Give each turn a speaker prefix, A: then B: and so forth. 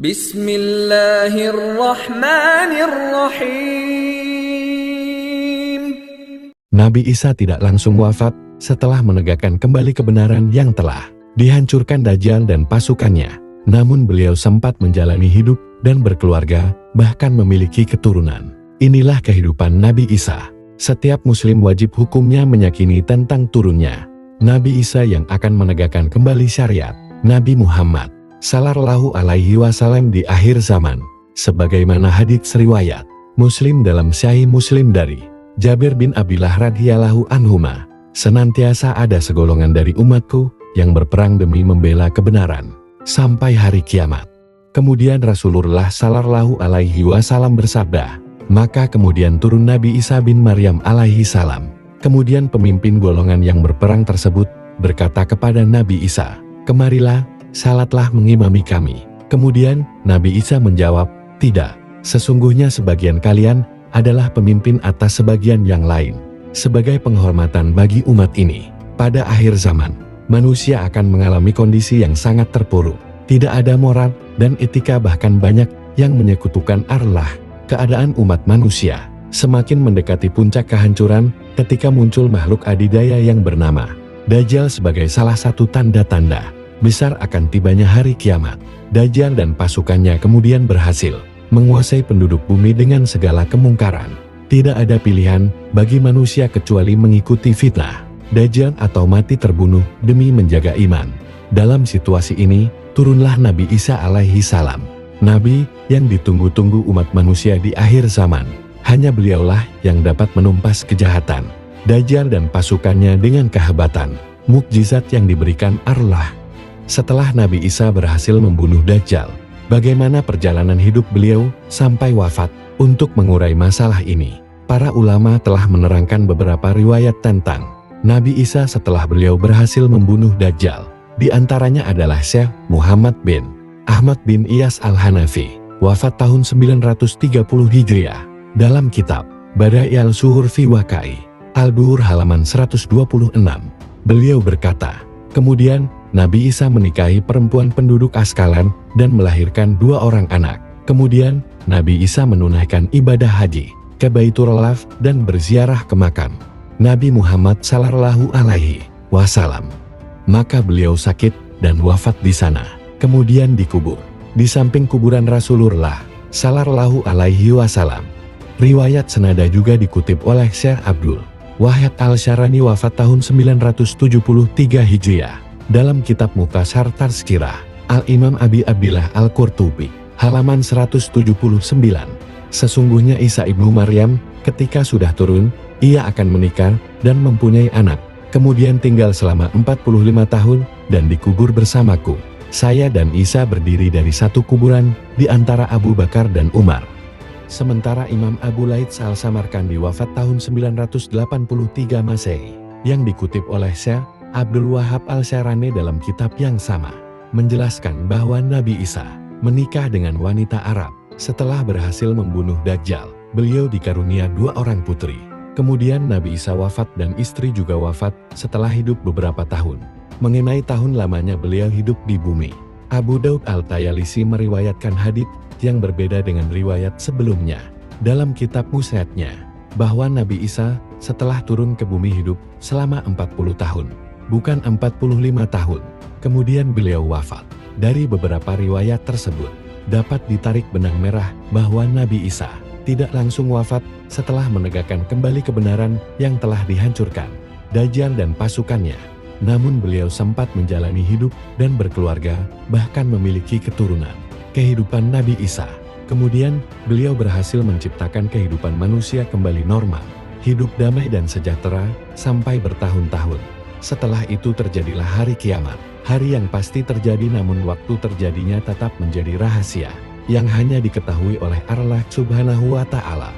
A: Bismillahirrahmanirrahim.
B: Nabi Isa tidak langsung wafat setelah menegakkan kembali kebenaran yang telah dihancurkan Dajjal dan pasukannya. Namun beliau sempat menjalani hidup dan berkeluarga, bahkan memiliki keturunan. Inilah kehidupan Nabi Isa. Setiap muslim wajib hukumnya meyakini tentang turunnya Nabi Isa yang akan menegakkan kembali syariat Nabi Muhammad Sallallahu Alaihi Wasallam di akhir zaman. Sebagaimana hadits riwayat Muslim dalam Sahih Muslim dari Jabir bin Abdullah radhiyallahu anhuma, senantiasa ada segolongan dari umatku yang berperang demi membela kebenaran sampai hari kiamat. Kemudian Rasulullah Sallallahu Alaihi Wasallam bersabda, maka kemudian turun Nabi Isa bin Maryam alaihi salam. Kemudian pemimpin golongan yang berperang tersebut berkata kepada Nabi Isa, kemarilah, salatlah mengimami kami. Kemudian Nabi Isa menjawab, tidak, sesungguhnya sebagian kalian adalah pemimpin atas sebagian yang lain. Sebagai penghormatan bagi umat ini, pada akhir zaman, manusia akan mengalami kondisi yang sangat terpuruk. Tidak ada moral dan etika, bahkan banyak yang menyekutukan Allah. Keadaan umat manusia semakin mendekati puncak kehancuran ketika muncul makhluk adidaya yang bernama Dajjal sebagai salah satu tanda-tanda besar akan tibanya hari kiamat. Dajjal dan pasukannya kemudian berhasil menguasai penduduk bumi dengan segala kemungkaran. Tidak ada pilihan bagi manusia kecuali mengikuti fitnah Dajjal atau mati terbunuh demi menjaga iman. Dalam situasi ini, turunlah Nabi Isa alaihi salam, Nabi yang ditunggu-tunggu umat manusia di akhir zaman. Hanya beliaulah yang dapat menumpas kejahatan Dajjal dan pasukannya dengan kehebatan mukjizat yang diberikan Allah. Setelah Nabi Isa berhasil membunuh Dajjal, bagaimana perjalanan hidup beliau sampai wafat? Untuk mengurai masalah ini, para ulama telah menerangkan beberapa riwayat tentang Nabi Isa setelah beliau berhasil membunuh Dajjal. Di antaranya adalah Syekh Muhammad bin Ahmad bin Iyas al-Hanafi, wafat tahun 930 Hijriah. Dalam kitab Badai al-Suhur fi Wakai Al-Duhur halaman 126, beliau berkata, kemudian Nabi Isa menikahi perempuan penduduk Askalan dan melahirkan 2 orang anak. Kemudian Nabi Isa menunaikan ibadah haji ke Baitullah dan berziarah ke makam Nabi Muhammad Sallallahu Alaihi Wasallam. Maka beliau sakit dan wafat di sana, kemudian dikubur di samping kuburan Rasulullah Sallallahu Alaihi Wasallam. Riwayat senada juga dikutip oleh Syekh Abdul Wahid Al-Syarani, wafat tahun 973 Hijriah. Dalam kitab Mukhtasar Tazkirah Al-Imam Abi Abdillah Al-Qurtubi, halaman 179. Sesungguhnya Isa ibnu Maryam, ketika sudah turun, ia akan menikah dan mempunyai anak. Kemudian tinggal selama 45 tahun dan dikubur bersamaku. Saya dan Isa berdiri dari satu kuburan di antara Abu Bakar dan Umar. Sementara Imam Abu Laits Al-Samarkandi wafat tahun 983 Masehi, yang dikutip oleh Syekh Abdul Wahab Al-Syarani dalam kitab yang sama, menjelaskan bahwa Nabi Isa menikah dengan wanita Arab. Setelah berhasil membunuh Dajjal, beliau dikarunia 2 orang putri. Kemudian Nabi Isa wafat dan istri juga wafat setelah hidup beberapa tahun. Mengenai tahun lamanya beliau hidup di bumi, Abu Daud Al-Tayalisi meriwayatkan hadits yang berbeda dengan riwayat sebelumnya dalam kitab Musnadnya, bahwa Nabi Isa setelah turun ke bumi hidup selama 40 tahun, bukan 45 tahun. Kemudian beliau wafat. Dari beberapa riwayat tersebut, dapat ditarik benang merah bahwa Nabi Isa tidak langsung wafat setelah menegakkan kembali kebenaran yang telah dihancurkan Dajjal dan pasukannya. Namun beliau sempat menjalani hidup dan berkeluarga, bahkan memiliki keturunan. Kehidupan Nabi Isa. Kemudian, beliau berhasil menciptakan kehidupan manusia kembali normal, hidup damai dan sejahtera, sampai bertahun-tahun. Setelah itu terjadilah hari kiamat, hari yang pasti terjadi namun waktu terjadinya tetap menjadi rahasia, yang hanya diketahui oleh Allah Subhanahu wa Ta'ala.